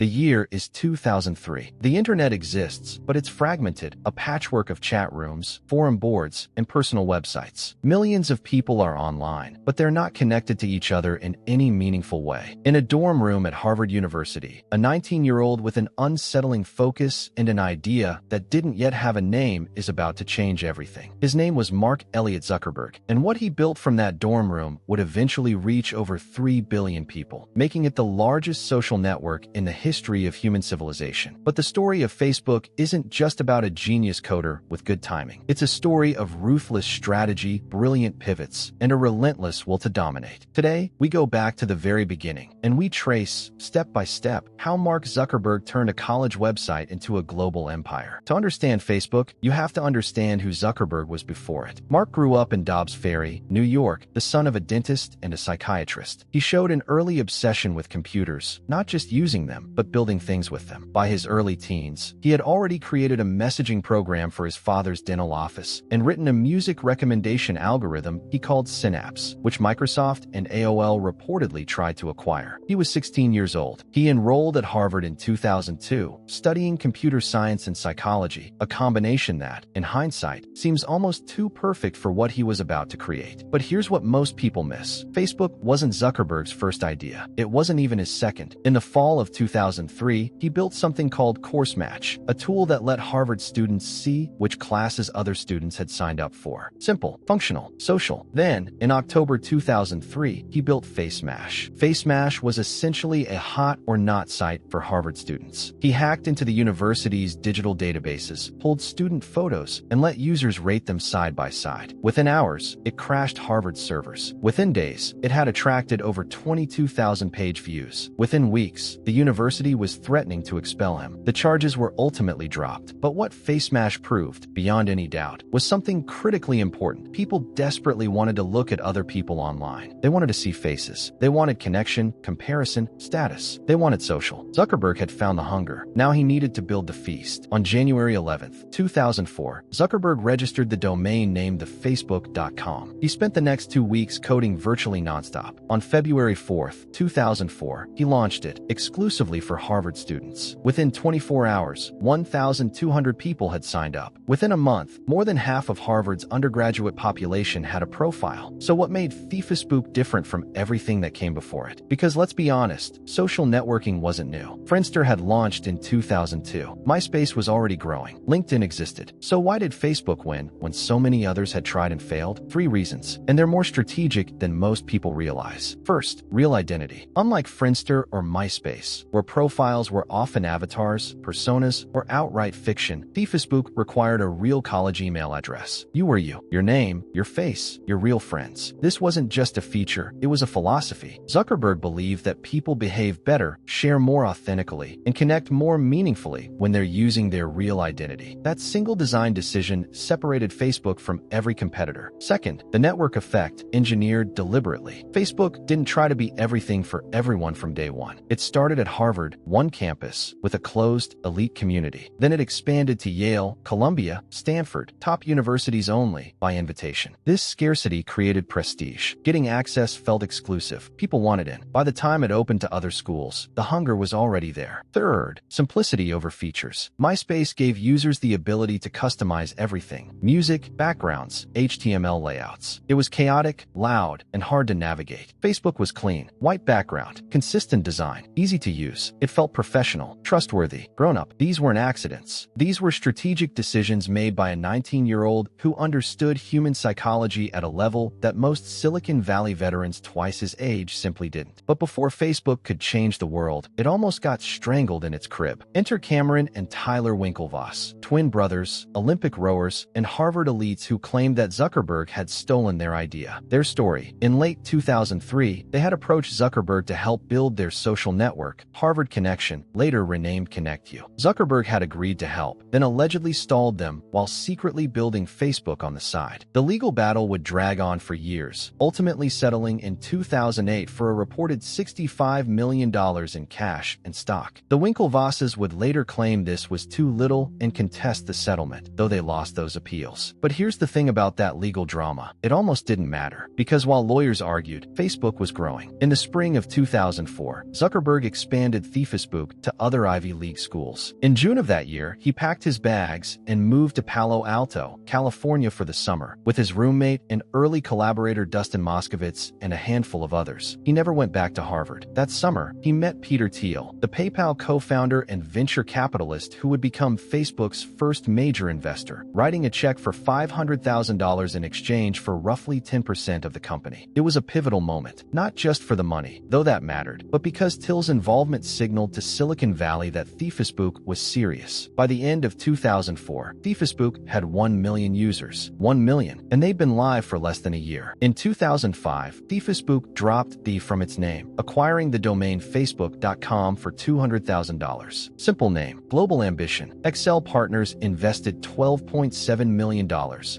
The year is 2003. The internet exists, but it's fragmented, a patchwork of chat rooms, forum boards, and personal websites. Millions of people are online, but they're not connected to each other in any meaningful way. In a dorm room at Harvard University, a 19-year-old with an unsettling focus and an idea that didn't yet have a name is about to change everything. His name was Mark Elliott Zuckerberg, and what he built from that dorm room would eventually reach over 3 billion people, making it the largest social network in the history of human civilization. But the story of Facebook isn't just about a genius coder with good timing. It's a story of ruthless strategy, brilliant pivots, and a relentless will to dominate. Today, we go back to the very beginning, and we trace, step by step, how Mark Zuckerberg turned a college website into a global empire. To understand Facebook, you have to understand who Zuckerberg was before it. Mark grew up in Dobbs Ferry, New York, the son of a dentist and a psychiatrist. He showed an early obsession with computers, not just using them, but building things with them. By his early teens, he had already created a messaging program for his father's dental office and written a music recommendation algorithm he called Synapse, which Microsoft and AOL reportedly tried to acquire. He was 16 years old. He enrolled at Harvard in 2002, studying computer science and psychology, a combination that, in hindsight, seems almost too perfect for what he was about to create. But here's what most people miss. Facebook wasn't Zuckerberg's first idea. It wasn't even his second. In the fall of 2003, he built something called Course Match, a tool that let Harvard students see which classes other students had signed up for. Simple, functional, social. Then, in October 2003, he built FaceMash. FaceMash was essentially a hot or not site for Harvard students. He hacked into the university's digital databases, pulled student photos, and let users rate them side by side. Within hours, it crashed Harvard's servers. Within days, it had attracted over 22,000 page views. Within weeks, the university was threatening to expel him. The charges were ultimately dropped. But what FaceMash proved, beyond any doubt, was something critically important. People desperately wanted to look at other people online. They wanted to see faces. They wanted connection, comparison, status. They wanted social. Zuckerberg had found the hunger. Now he needed to build the feast. On January 11th, 2004, Zuckerberg registered the domain name thefacebook.com. He spent the next 2 weeks coding virtually nonstop. On February 4th, 2004, he launched it exclusively for Harvard students. Within 24 hours, 1,200 people had signed up. Within a month, more than half of Harvard's undergraduate population had a profile. So what made Facebook different from everything that came before it? Because let's be honest, social networking wasn't new. Friendster had launched in 2002. MySpace was already growing. LinkedIn existed. So why did Facebook win when so many others had tried and failed? 3 reasons, and they're more strategic than most people realize. First, real identity. Unlike Friendster or MySpace, where profiles were often avatars, personas, or outright fiction, Facebook required a real college email address. You were you. Your name, your face, your real friends. This wasn't just a feature, it was a philosophy. Zuckerberg believed that people behave better, share more authentically, and connect more meaningfully when they're using their real identity. That single design decision separated Facebook from every competitor. Second, the network effect, engineered deliberately. Facebook didn't try to be everything for everyone from day one. It started at Harvard, one campus, with a closed, elite community. Then it expanded to Yale, Columbia, Stanford, top universities only, by invitation. This scarcity created prestige. Getting access felt exclusive. People wanted in. By the time it opened to other schools, the hunger was already there. Third, simplicity over features. MySpace gave users the ability to customize everything: music, backgrounds, HTML layouts. It was chaotic, loud, and hard to navigate. Facebook was clean, white background, consistent design, easy to use. It felt professional, trustworthy, grown-up. These weren't accidents. These were strategic decisions made by a 19-year-old who understood human psychology at a level that most Silicon Valley veterans twice his age simply didn't. But before Facebook could change the world, it almost got strangled in its crib. Enter Cameron and Tyler Winklevoss, twin brothers, Olympic rowers, and Harvard elites who claimed that Zuckerberg had stolen their idea. Their story: in late 2003, they had approached Zuckerberg to help build their social network, Harvard Connection, later renamed ConnectU. Zuckerberg had agreed to help, then allegedly stalled them while secretly building Facebook on the side. The legal battle would drag on for years, ultimately settling in 2008 for a reported $65 million in cash and stock. The Winklevosses would later claim this was too little and contest the settlement, though they lost those appeals. But here's the thing about that legal drama: it almost didn't matter, because while lawyers argued, Facebook was growing. In the spring of 2004, Zuckerberg expanded Facebook to other Ivy League schools. In June of that year, he packed his bags and moved to Palo Alto, California for the summer, with his roommate and early collaborator Dustin Moskovitz and a handful of others. He never went back to Harvard. That summer, he met Peter Thiel, the PayPal co-founder and venture capitalist who would become Facebook's first major investor, writing a check for $500,000 in exchange for roughly 10% of the company. It was a pivotal moment, not just for the money, though that mattered, but because Thiel's involvement signaled to Silicon Valley that Facebook was serious. By the end of 2004, Facebook had 1 million users, 1 million, and they'd been live for less than a year. In 2005, Facebook dropped "the" from its name, acquiring the domain facebook.com for $200,000. Simple name, global ambition. Excel Partners invested $12.7 million,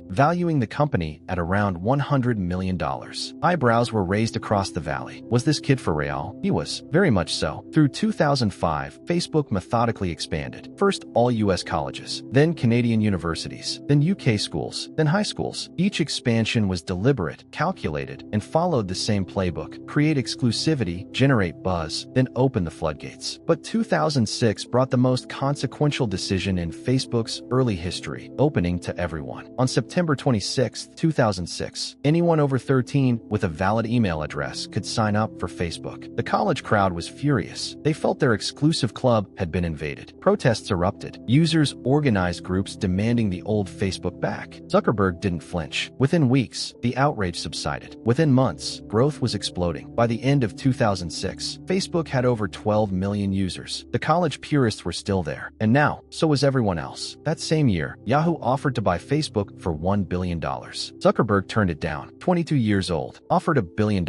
valuing the company at around $100 million. Eyebrows were raised across the valley. Was this kid for real? He was, very much so. Through 2005, Facebook methodically expanded. First, all U.S. colleges, then Canadian universities, then UK schools, then high schools. Each expansion was deliberate, calculated, and followed the same playbook: create exclusivity, generate buzz, then open the floodgates. But 2006 brought the most consequential decision in Facebook's early history: opening to everyone. On September 26, 2006, anyone over 13 with a valid email address could sign up for Facebook. The college crowd was furious. They felt their exclusive club had been invaded. Protests erupted. Users organized groups demanding the old Facebook back. Zuckerberg didn't flinch. Within weeks, the outrage subsided. Within months, growth was exploding. By the end of 2006, Facebook had over 12 million users. The college purists were still there. And now, so was everyone else. That same year, Yahoo offered to buy Facebook for $1 billion. Zuckerberg turned it down. 22 years old, offered $1 billion.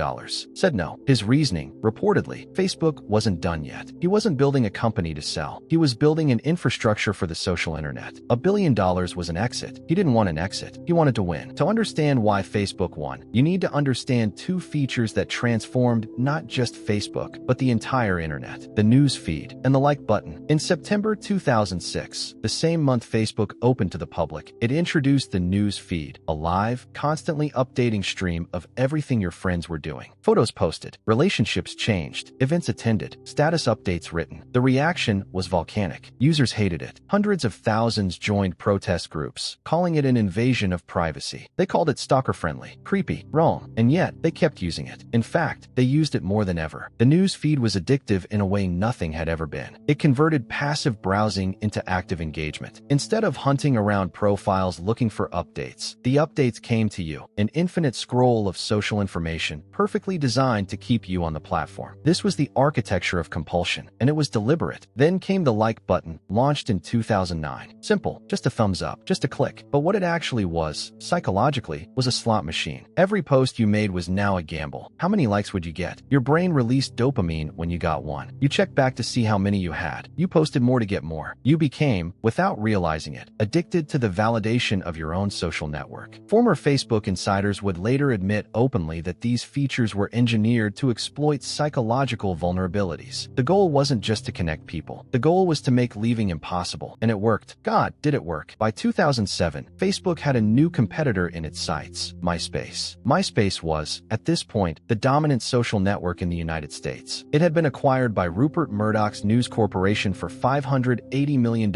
Said no. His reasoning, reportedly, Facebook wasn't done yet. He wasn't building a company to sell. He was building an infrastructure for the social internet. $1 billion was an exit. He didn't want an exit. He wanted to win. To understand why Facebook won, you need to understand two features that transformed not just Facebook, but the entire internet: the news feed and the like button. In September 2006, the same month Facebook opened to the public, it introduced the news feed, a live, constantly updating stream of everything your friends were doing. Photos posted, relationships changed, events attended, status updates written. The reaction was volcanic. Users hated it. Hundreds of thousands joined protest groups, calling it an invasion of privacy. They called it stalker-friendly, creepy, wrong, and yet they kept using it. In fact, they used it more than ever. The news feed was addictive in a way nothing had ever been. It converted passive browsing into active engagement. Instead of hunting around profiles looking for updates, the updates came to you, an infinite scroll of social information, perfectly designed to keep you on the platform. This was the architecture of compulsion, and it was deliberate. Then came the like button, launched in 2009. Simple, just a thumbs up, just a click. But what it actually was, psychologically, was a slot machine. Every post you made was now a gamble. How many likes would you get? Your brain released dopamine when you got one. You checked back to see how many you had. You posted more to get more. You became, without realizing it, addicted to the validation of your own social network. Former Facebook insiders would later admit openly that these features were engineered to exploit psychological vulnerabilities. The goal wasn't just to connect people. The goal was to make leaving impossible. And it worked. God, did it work. By 2007, Facebook had a new competitor in its sights: MySpace. MySpace was, at this point, the dominant social network in the United States. It had been acquired by Rupert Murdoch's News Corporation for $580 million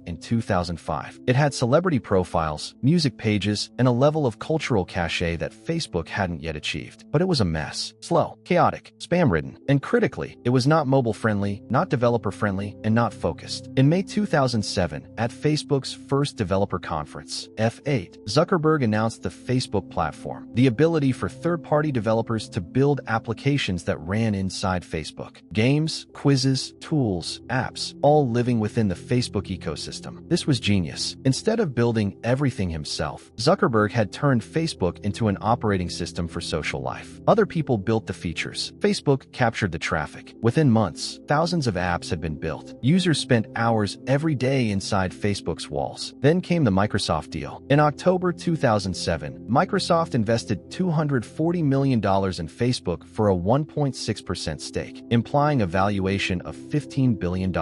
in 2005. It had celebrity profiles, music pages, and a level of cultural cachet that Facebook hadn't yet achieved. But it was a mess. Slow, chaotic, spam-ridden, and critically, it was not mobile-friendly, not developer-friendly, and not focused. In May 2007, at Facebook's first developer conference, F8, Zuckerberg announced the Facebook platform, the ability for third-party developers to build applications that ran inside Facebook. Games, quizzes, tools, apps, all living within the Facebook ecosystem. This was genius. Instead of building everything himself, Zuckerberg had turned Facebook into an operating system for social life. Other people built the features. Facebook captured the traffic. Within months, thousands of apps had been built. Users spent hours every day inside Facebook's walls. Then came the Microsoft deal. In October 2007, Microsoft invested $240 million in Facebook for a 1.6% stake, implying a valuation of $15 billion.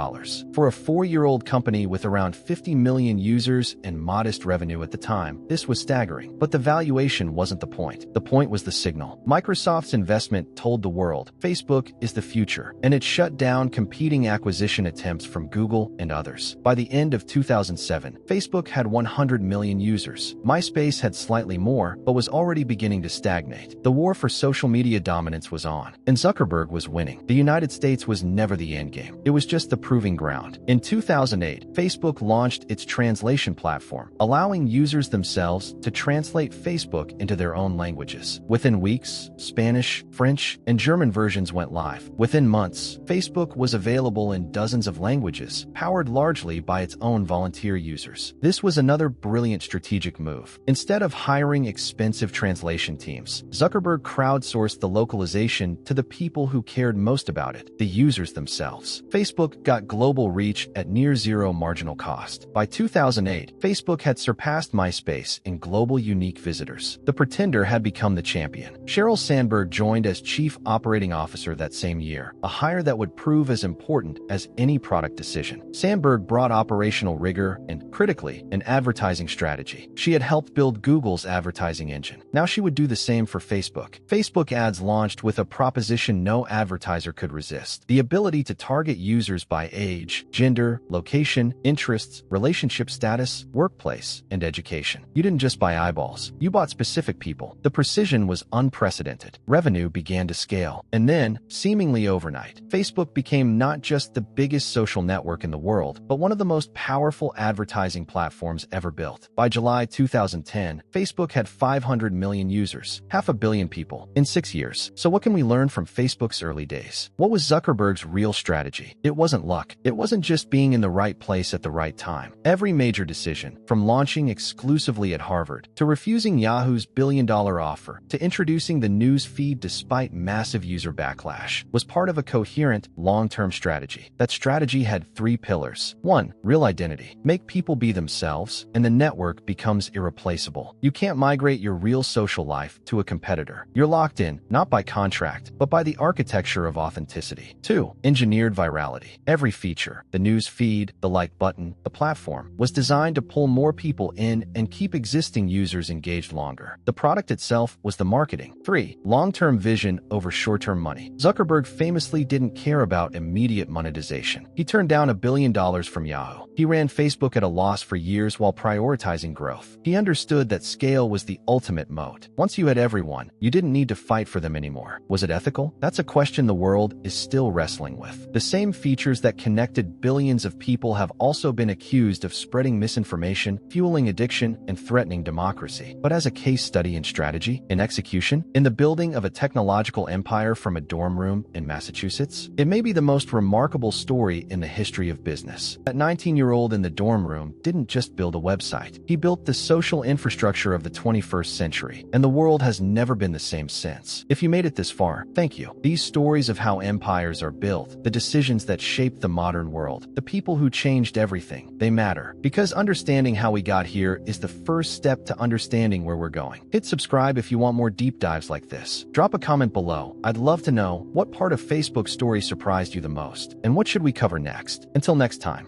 For a 4-year-old company with around 50 million users and modest revenue at the time, this was staggering. But the valuation wasn't the point. The point was the signal. Microsoft's investment told the world, Facebook is the future, and it shut shut down competing acquisition attempts from Google and others. By the end of 2007, Facebook had 100 million users. MySpace had slightly more, but was already beginning to stagnate. The war for social media dominance was on, and Zuckerberg was winning. The United States was never the endgame. It was just the proving ground. In 2008, Facebook launched its translation platform, allowing users themselves to translate Facebook into their own languages. Within weeks, Spanish, French, and German versions went live. Within months, Facebook was available in dozens of languages, powered largely by its own volunteer users. This was another brilliant strategic move. Instead of hiring expensive translation teams, Zuckerberg crowdsourced the localization to the people who cared most about it, the users themselves. Facebook got global reach at near zero marginal cost. By 2008, Facebook had surpassed MySpace in global unique visitors. The pretender had become the champion. Sheryl Sandberg joined as chief operating officer that same year, a hire that would prove as important as any product decision. Sandberg brought operational rigor and, critically, an advertising strategy. She had helped build Google's advertising engine. Now she would do the same for Facebook. Facebook ads launched with a proposition no advertiser could resist: the ability to target users by age, gender, location, interests, relationship status, workplace, and education. You didn't just buy eyeballs, you bought specific people. The precision was unprecedented. Revenue began to scale. And then, seemingly overnight, Facebook became not just the biggest social network in the world, but one of the most powerful advertising platforms ever built. By July 2010, Facebook had 500 million users, 500 million people, in 6 years. So what can we learn from Facebook's early days? What was Zuckerberg's real strategy? It wasn't luck. It wasn't just being in the right place at the right time. Every major decision, from launching exclusively at Harvard, to refusing Yahoo's billion-dollar offer, to introducing the news feed despite massive user backlash, was part of a coherent, long-term strategy. That strategy had 3 pillars. 1. Real identity. Make people be themselves, and the network becomes irreplaceable. You can't migrate your real social life to a competitor. You're locked in, not by contract, but by the architecture of authenticity. 2. Engineered virality. Every feature, the news feed, the like button, the platform, was designed to pull more people in and keep existing users engaged longer. The product itself was the marketing. 3. Long-term vision over short-term money. Zuckerberg famously didn't care about immediate monetization. He turned down $1 billion from Yahoo. He ran Facebook at a loss for years while prioritizing growth. He understood that scale was the ultimate moat. Once you had everyone, you didn't need to fight for them anymore. Was it ethical? That's a question the world is still wrestling with. The same features that connected billions of people have also been accused of spreading misinformation, fueling addiction, and threatening democracy. But as a case study in strategy, in execution, in the building of a technological empire from a dorm room in Massachusetts, it may be the most remarkable story in the history of business. That 19-year-old in the dorm room didn't just build a website. He built the social infrastructure of the 21st century, and the world has never been the same since. If you made it this far, thank you. These stories of how empires are built, the decisions that shaped the modern world, the people who changed everything, they matter. Because understanding how we got here is the first step to understanding where we're going. Hit subscribe if you want more deep dives like this. Drop a comment below. I'd love to know what part of Facebook's story surprised you the most, and what should we cover next. Until next time.